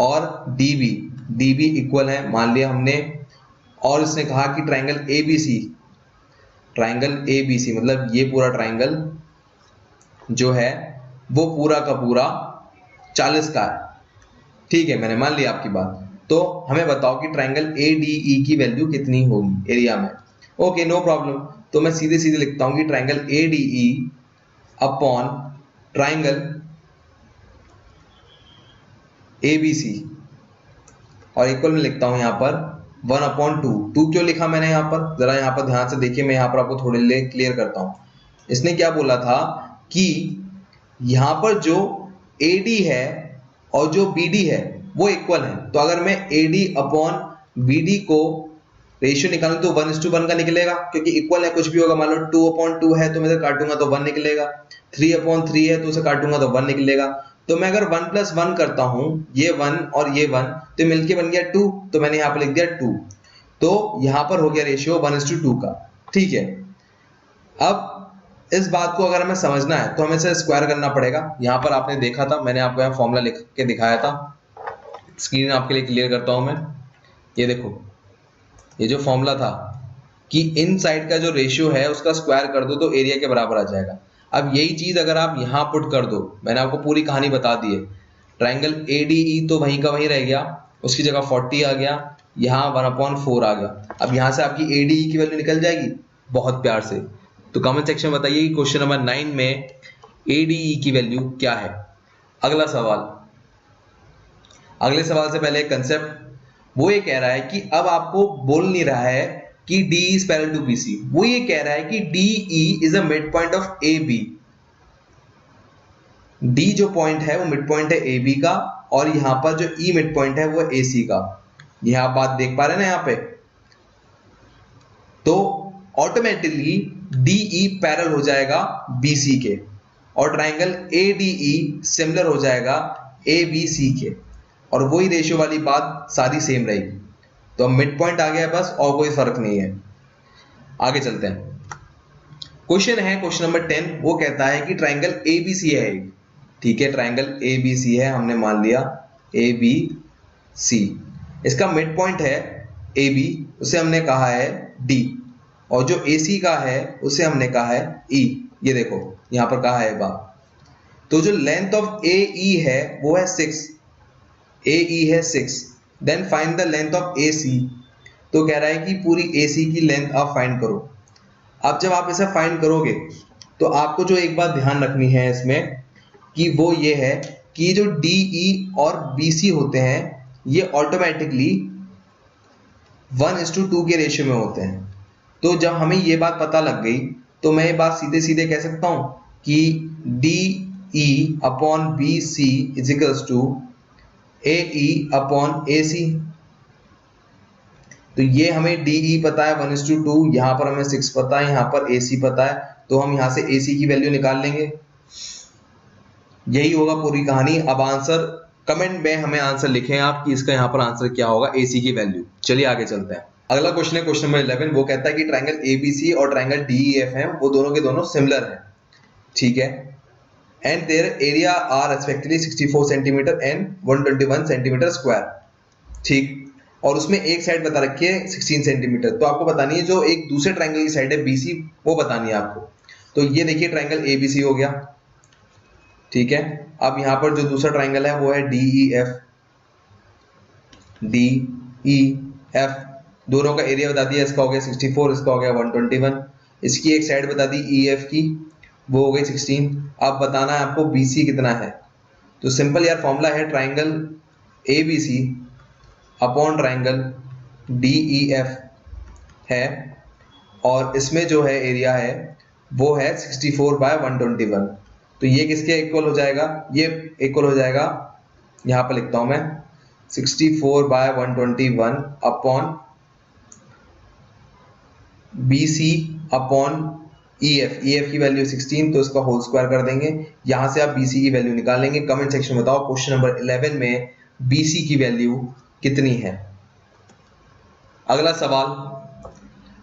और DB इक्वल है, मान लिया हमने। और इसने कहा कि ट्राइंगल ABC मतलब ये पूरा ट्राइंगल जो है वो पूरा का पूरा 40 का है, ठीक है। मैंने मान लिया आपकी बात। तो हमें बताओ कि ट्राइंगल ADE की वैल्यू कितनी होगी एरिया में। Okay, no problem. तो मैं सीधे सीधे लिखता हूं कि triangle ADE upon triangle ABC और इक्वल में लिखता हूं यहां पर 1/2। 2 क्यों लिखा मैंने यहां पर, जरा यहां पर ध्यान से देखिए, मैं यहां पर आपको थोड़े लिए क्लियर करता हूं। इसने क्या बोला था कि यहां पर जो AD है और जो BD है वो इक्वल है। तो अगर मैं AD अपॉन BD को रेशियो निकालूं तो 1:1 का निकलेगा, क्योंकि इक्वल है, कुछ भी होगा। मान लो 2/2 है तो मैं इसे काटूंगा तो 1 निकलेगा, 3/3 है तो उसे काटूंगा तो 1 निकलेगा। तो मैं अगर 1 + 1 करता हूं, ये 1 और ये 1, तो मिलके बन गया 2। तो मैंने यहां पर लिख दिया 2। तो यहां पर हो गया रेशियो 1:2 का, ठीक है। अब इस बात को अगर हमें समझना है तो हमें इसे स्क्वायर करना पड़ेगा। यहां पर आपने देखा था, मैंने आपको यहां फॉर्मूला लिख के दिखाया था, स्क्रीन आपके लिए क्लियर करता हूं मैं। ये देखो, ये जो फॉर्मूला था कि इन साइड का जो रेशियो है उसका स्क्वायर कर दो तो एरिया के बराबर आ जाएगा। अब यही चीज अगर आप यहां पुट कर दो, मैंने आपको पूरी कहानी बता दी है। ट्राइंगल ADE तो वहीं का वहीं रह गया, उसकी जगह 40 आ गया, यहाँ 1/4 आ गया। अब यहां से आपकी ADE की वैल्यू निकल जाएगी बहुत प्यार से। तो कमेंट सेक्शन में बताइए कि क्वेश्चन नंबर 9 में ADE की वैल्यू क्या है। अगला सवाल, अगले सवाल से पहले एक कंसेप्ट, वो ये कह रहा है कि अब आपको बोल नहीं रहा है कि D is parallel to BC, वो ये कह रहा है कि DE is a midpoint of AB। D जो पॉइंट है वो मिड पॉइंट है AB का, और यहां पर जो E मिड पॉइंट है वो AC का। यह आप बात देख पा रहे हैं ना यहां पे। तो ऑटोमेटिकली DE पैरेलल हो जाएगा BC के, और ट्राइंगल ADE सिमिलर हो जाएगा ABC के, और वही रेशियो वाली बात सारी सेम रहेगी। तो मिड पॉइंट आ गया बस, और कोई फर्क नहीं है। आगे चलते हैं। क्वेश्चन है क्वेश्चन नंबर 10, वो कहता है कि ट्राइंगल ABC है एक, ठीक है। ट्राइंगल ABC है, हमने मान लिया ABC। इसका मिड पॉइंट है AB, उसे हमने कहा है D, और जो AC का है उसे हमने कहा है E। ये देखो यहां पर कहा है बात। तो जो लेंथ ऑफ AE है वो है 6, AE है 6। Then find the length of AC। तो कह रहा है कि पूरी AC की लेंथ आप फाइंड करो। अब जब आप इसे फाइंड करोगे तो आपको जो एक बात ध्यान रखनी है इसमें कि वो ये है कि जो DE और BC होते हैं ये ऑटोमेटिकली 1:2 के रेशियो में होते हैं। तो जब हमें ये बात पता लग गई तो मैं ये बात सीधे सीधे कह सकता हूं कि DE upon BC is equals to AE upon AC। तो ये हमें DE पता है 1:2, यहां पर हमें 6 पता है, यहां पर AC पता है, तो हम यहां से AC की वैल्यू निकाल लेंगे। यही होगा पूरी कहानी। अब आंसर कमेंट में हमें आंसर लिखें आप कि इसका यहां पर आंसर क्या होगा AC की वैल्यू। चलिए आगे चलते हैं। अगला क्वेश्चन है क्वेश्चन नंबर 11, वो कहता है कि ट्राइंगल ABC और ट्राइंगल DEF है, वो दोनों के दोनों सिमिलर हैं, ठीक है। And their area are respectively 64 centimetre and 121 centimetre square, ठीक। और उसमें एक साइड बता रखी है 16 सेंटीमीटर। तो आपको बतानी है जो एक दूसरे ट्राइंगल की साइड है BC, वो बतानी है आपको। तो ये देखिए ट्राइंगल ABC हो गया, ठीक है। अब यहां पर जो दूसरा ट्राइंगल है वो है DEF। दोनों का एरिया बता दिया, इसका हो गया 64, इसका हो गया 121। इसकी एक साइड बता दी EF की, वो हो गई 16। अब बताना है आपको BC कितना है। तो सिंपल यार फॉर्मूला है triangle ABC upon triangle DEF है, और इसमें जो है एरिया है वो है 64/121। तो ये किसके इक्वल हो जाएगा, ये इक्वल हो जाएगा, यहाँ पर लिखता हूं मैं 64/121 अपॉन BC अपॉन EF की वैल्यू 16, तो इसका होल स्क्वायर कर देंगे। यहां से आप BC की वैल्यू निकालेंगे। कमेंट सेक्शन में बताओ क्वेश्चन नंबर 11 में BC की वैल्यू कितनी है। अगला सवाल,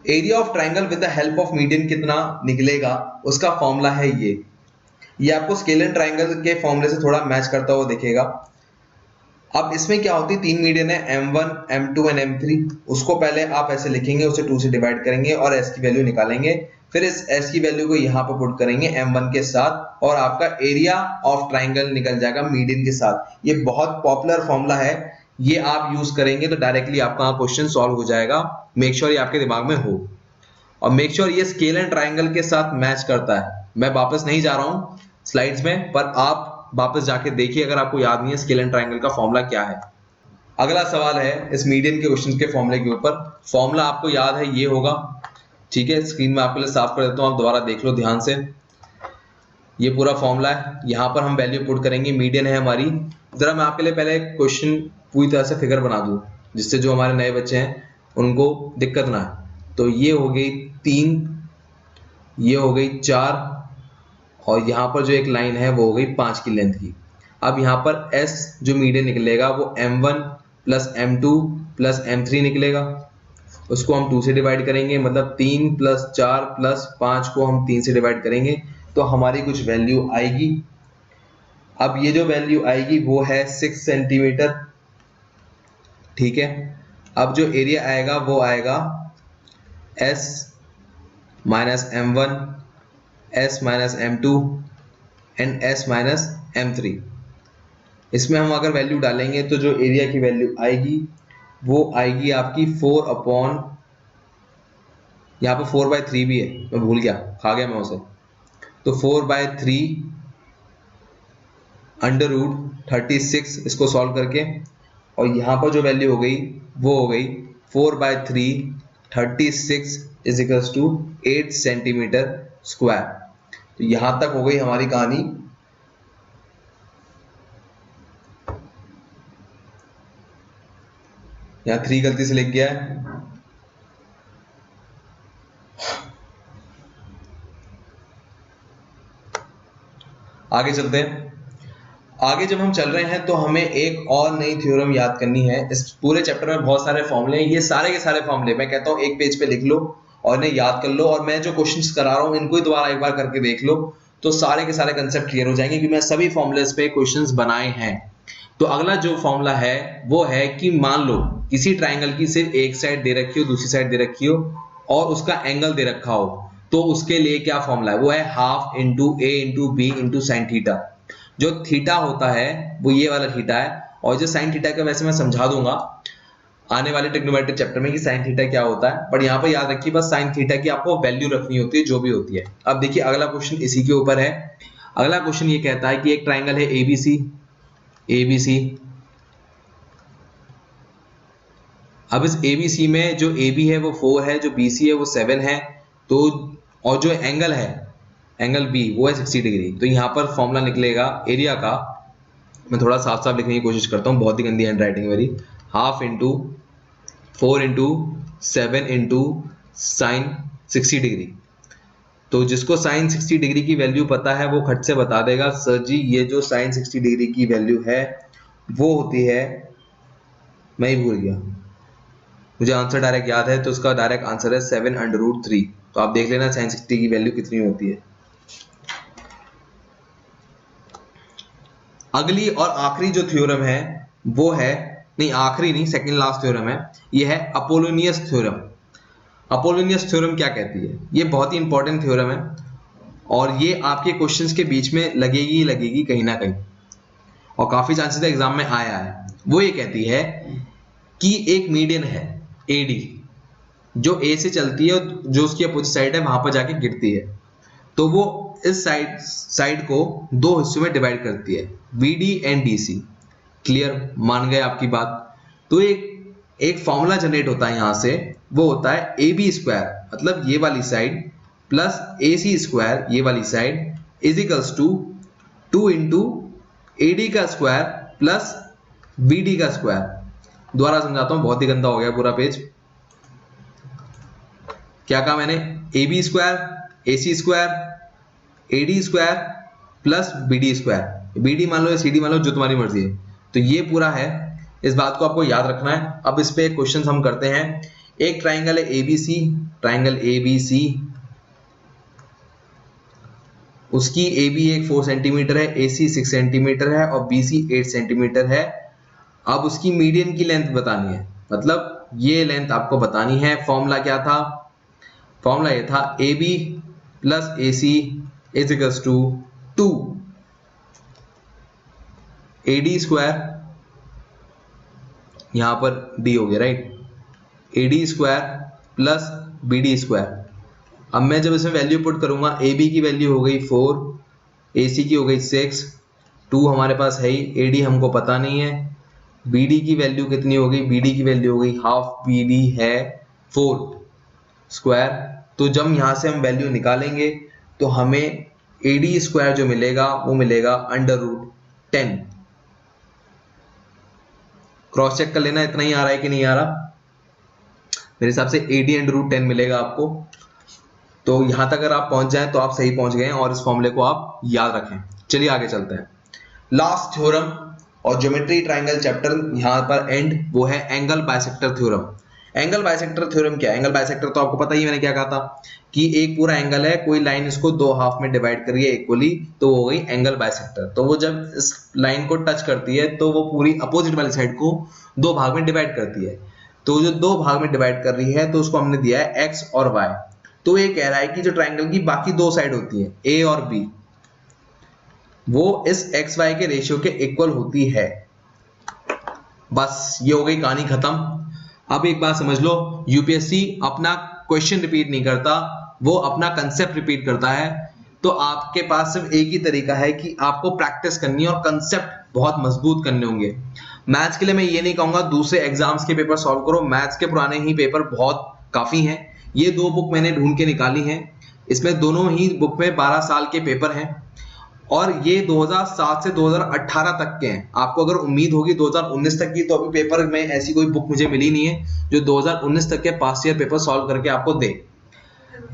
area of triangle with the help of median कितना निकलेगा, उसका फॉर्मूला है ये आपको स्केलर ट्राइंगल के फॉर्मूले से थोड़ा मैच करता हुआ दिखेगा। अब इसमें क्या होती है, 3 मीडियन है M1 M2 एंड M3। उसको पहले आप ऐसे लिखेंगे, उसे 2 से डिवाइड करेंगे और S की वैल्यू निकालेंगे। फिर इस S की वैल्यू को यहाँ पर पुट करेंगे M1 के साथ, और आपका एरिया ऑफ ट्राइंगल निकल जाएगा मीडियन के साथ। ये बहुत पॉपुलर फॉर्मूला है, ये आप यूज करेंगे तो डायरेक्टली आपका क्वेश्चन सॉल्व हो जाएगा। मेक श्योर ये आपके दिमाग में हो, और मेक श्योर ये स्केल एंड ट्राइंगल के साथ मैच करता है। मैं वापस नहीं जा रहा हूं स्लाइड्स में, पर आप वापस जाके देखिए अगर आपको याद नहीं है स्केल एंड ट्राइंगल का फॉर्मूला क्या है। अगला सवाल है इस मीडियन के क्वेश्चन के फॉर्मूले के ऊपर। फॉर्मूला आपको याद है, ये होगा, ठीक है। स्क्रीन में आपके लिए साफ कर देता हूं, आप दोबारा देख लो ध्यान से। ये पूरा फॉर्मूला है, यहाँ पर हम वैल्यू पुट करेंगे। मीडियन है हमारी, जरा मैं आपके लिए पहले क्वेश्चन पूरी तरह से फिगर बना दूं, जिससे जो हमारे नए बच्चे हैं उनको दिक्कत ना है। तो ये हो गई 3, ये हो गई 4, और यहाँ पर जो एक लाइन है वो हो गई 5 की लेंथ की। अब यहाँ पर S जो मीडियन निकलेगा वो M1 plus M2 plus M3 निकलेगा। उसको हम 2 से डिवाइड करेंगे, मतलब 3 प्लस 4 प्लस 5 को हम 3 से डिवाइड करेंगे तो हमारी कुछ वैल्यू आएगी। अब ये जो वैल्यू आएगी वो है 6 सेंटीमीटर, ठीक है। अब जो एरिया आएगा वो आएगा S minus M1 S minus M2 and S minus M3। इसमें हम अगर वैल्यू डालेंगे तो जो एरिया की वैल्यू आएगी वो आएगी आपकी 4 अपॉन, यहाँ पर 4/3 भी है, मैं भूल गया, खा गया मैं उसे। तो 4/3 अंडर रूट 36 इसको सॉल्व करके, और यहाँ पर जो वैल्यू हो गई वो हो गई 4/3 36 is equals to 8 centimetre square. तो यहां तक हो गई हमारी कहानी। यहाँ 3 गलती से लिख गया है। आगे चलते हैं। आगे जब हम चल रहे हैं तो हमें एक और नई थ्योरम याद करनी है। इस पूरे चैप्टर में बहुत सारे फॉर्मूले हैं, ये सारे के सारे फॉर्मूले मैं कहता हूँ एक पेज पे लिख लो और इन्हें याद कर लो, और मैं जो क्वेश्चंस करा रहा हूँ इनको ही दोबारा एक बार करके देख लो, तो सारे के सारे कंसेप्ट क्लियर हो जाएंगे कि मैं सभी फॉर्मूलेस पे क्वेश्चंस बनाए हैं। तो अगला जो फॉर्मूला है वो है कि मान लो किसी ट्राइंगल की सिर्फ एक साइड दे रखी हो, दूसरी साइड दे रखी हो, और उसका एंगल दे रखा हो, तो उसके लिए क्या फॉर्मूला है, वो है half into a into b into sine theta. जो थीटा होता है वो ये वाला थीटा है, और जो साइन थीटा का वैसे मैं समझा दूंगा आने वाले ट्रिग्नोमेट्रिक चैप्टर में कि साइन थीटा क्या होता है, बट यहाँ पर याद रखिए बस साइन थीटा की आपको वैल्यू रखनी होती है जो भी होती है। अब देखिए अगला क्वेश्चन इसी के ऊपर है। अगला क्वेश्चन ये कहता है कि एक ट्राइंगल है ABC। अब इस ABC में जो AB है वो 4 है, जो BC है वो 7 है, तो और जो एंगल है एंगल B वो है 60 डिग्री। तो यहाँ पर फॉर्मूला निकलेगा एरिया का, मैं थोड़ा साफ साफ लिखने की कोशिश करता हूँ, बहुत ही गंदी हैंड राइटिंग मेरी। Half into 4 into 7 into sine 60 degree. तो जिसको साइन 60 डिग्री की वैल्यू पता है वो खट से बता देगा, सर जी ये जो साइन 60 डिग्री की वैल्यू है वो होती है, मैं ही भूल गया, मुझे आंसर डायरेक्ट याद है, तो उसका डायरेक्ट आंसर है 7√3। तो आप देख लेना साइन 60 की वैल्यू कितनी होती है। अगली और आखिरी जो थ्योरम है वो है, नहीं आखिरी नहीं, सेकंड लास्ट थ्योरम है, ये है अपोलोनियस थ्योरम। अपोलोनियस थ्योरम क्या कहती है, ये बहुत ही इंपॉर्टेंट थ्योरम है और ये आपके क्वेश्चंस के बीच में लगेगी ही लगेगी कहीं ना कहीं, और काफी चांसेस एग्जाम में आया है। वो ये कहती है कि एक मीडियन है AD जो A से चलती है और जो उसकी अपोजिट साइड है वहां पर जाके गिरती है, तो वो इस साइड को दो हिस्सों में डिवाइड करती है, BD एंड DC। क्लियर, मान गए आपकी बात। तो एक फॉर्मूला जनरेट होता है यहां से, वो होता है AB स्क्वायर, मतलब ये वाली साइड प्लस AC स्क्वायर ये वाली side is equals to 2 into AD का स्क्वायर प्लस BD का स्क्वायर। दोबारा समझाता हूं, बहुत ही गंदा हो गया पूरा पेज। क्या कहा मैंने? AB square, AC square, AD square plus BD square. BD मान लो या CD मान लो, जो तुम्हारी मर्जी है। तो ये पूरा है, इस बात को आपको याद रखना है। अब इस पे क्वेश्चन हम करते हैं। एक ट्राइंगल है ABC, ट्राइंगल ABC, उसकी AB एक 4 सेंटीमीटर है, AC 6 सेंटीमीटर है और BC 8 सेंटीमीटर है। अब उसकी मीडियन की लेंथ बतानी है, मतलब ये लेंथ आपको बतानी है। फॉर्मूला क्या था? फॉर्मूला ये था AB plus AC is equals to 2 AD square, यहां पर D हो गया right, AD square plus BD square. अब मैं जब इसमें वैल्यू पुट करूंगा, AB की वैल्यू हो गई 4, AC की हो गई 6, 2 हमारे पास है ही, AD हमको पता नहीं है, BD की वैल्यू कितनी हो गई? BD की वैल्यू हो गई हाफ BD है 4 स्क्वायर। तो जब यहां से हम वैल्यू निकालेंगे तो हमें AD स्क्वायर जो मिलेगा वो मिलेगा √10। क्रॉस चेक कर लेना इतना ही आ रहा है कि नहीं आ रहा। मेरे हिसाब से AD √10 मिलेगा आपको। तो यहां तक अगर आप पहुंच जाएं तो आप सही पहुंच गए हैं और इस फॉर्मूले को आप याद रखें। चलिए आगे चलते हैं। लास्ट थ्योरम और ज्योमेट्री ट्राइंगल चैप्टर यहां पर एंड, वो है angle bisector theorem. Angle bisector theorem क्या है? एंगल बाइसेक्टर तो आपको पता ही, मैंने क्या कहा था कि एक पूरा एंगल है, कोई लाइन इसको दो हाफ में डिवाइड करिए इक्वली, तो वो हो गई एंगल बाइसेक्टर। तो वो जब इस लाइन को टच करती है तो वो पूरी अपोजिट वाली साइड को दो भाग में डिवाइड करती है। तो जो दो भाग में डिवाइड कर रही है तो उसको हमने दिया है एक्स और वाई। तो ये कह रहा है कि जो ट्राइंगल की बाकी दो साइड होती है ए और बी, वो इस एक्स वाई के रेशियो के इक्वल होती है। बस ये हो गई कहानी खत्म। अब एक बात समझ लो, यूपीएससी अपना क्वेश्चन रिपीट नहीं करता, वो अपना कंसेप्ट रिपीट करता है। तो आपके पास सिर्फ एक ही तरीका है कि आपको प्रैक्टिस करनी है और कंसेप्ट बहुत मजबूत करने होंगे। मैथ्स के लिए मैं ये नहीं कहूंगा दूसरे एग्जाम्स के पेपर सॉल्व करो, मैथ्स के पुराने ही पेपर बहुत काफी हैं। ये दो बुक मैंने ढूंढ के निकाली हैं, इसमें दोनों ही बुक में 12 साल के पेपर हैं और ये 2007 से 2018 तक के हैं। आपको अगर उम्मीद होगी 2019 तक की, तो अभी पेपर में ऐसी कोई बुक मुझे मिली नहीं है जो 2019 तक के पास्ट ईयर पेपर सॉल्व करके आपको दे।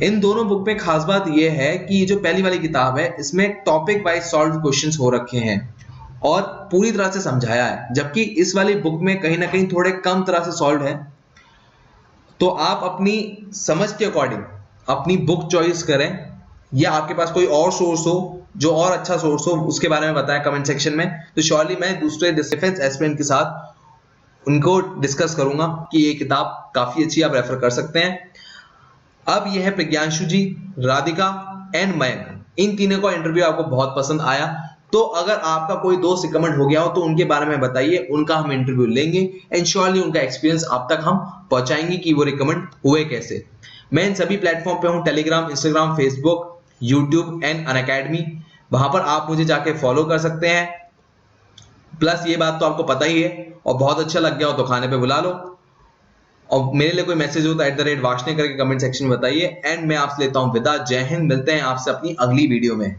इन दोनों बुक में खास बात यह है कि जो पहली वाली किताब है इसमें टॉपिक वाइज सॉल्व क्वेश्चंस हो रखे हैं और पूरी तरह से समझाया है, जबकि इस वाली बुक में कहीं ना कहीं थोड़े कम तरह से सॉल्व है। तो आप अपनी समझ के अकॉर्डिंग अपनी बुक चॉइस करें, या आपके पास कोई और सोर्स हो जो और अच्छा सोर्स हो उसके बारे में बताएं कमेंट सेक्शन में। तो श्योरली मैं दूसरे डिफेंस एस्पिरेंट के साथ उनको डिस्कस करूंगा कि ये किताब काफी अच्छी, आप रेफर कर सकते हैं। अब यह है प्रज्ञांशु जी, राधिका एंड मयंक, इन तीनों का इंटरव्यू आपको बहुत पसंद आया। तो अगर आपका कोई दोस्त रिकमेंड हो गया हो तो उनके बारे में बताइए, उनका हम इंटरव्यू लेंगे एंड श्योरली उनका एक्सपीरियंस आप तक हम पहुंचाएंगे कि वो रिकमेंड हुए कैसे। मैं इन सभी प्लेटफॉर्म पे हूं, Telegram, Instagram, Facebook, YouTube and Unacademy. वहां पर आप मुझे जाके फॉलो कर सकते हैं। प्लस ये बात तो आपको पता ही है, और बहुत अच्छा लग गया हो तो खाने पे बुला लो। और मेरे लिए कोई मैसेज हो तो @वार्ष्णेय करके कमेंट सेक्शन में बताइए। एंड मैं आपसे लेता हूं विदा। जय हिंद, मिलते हैं आपसे अपनी अगली वीडियो में।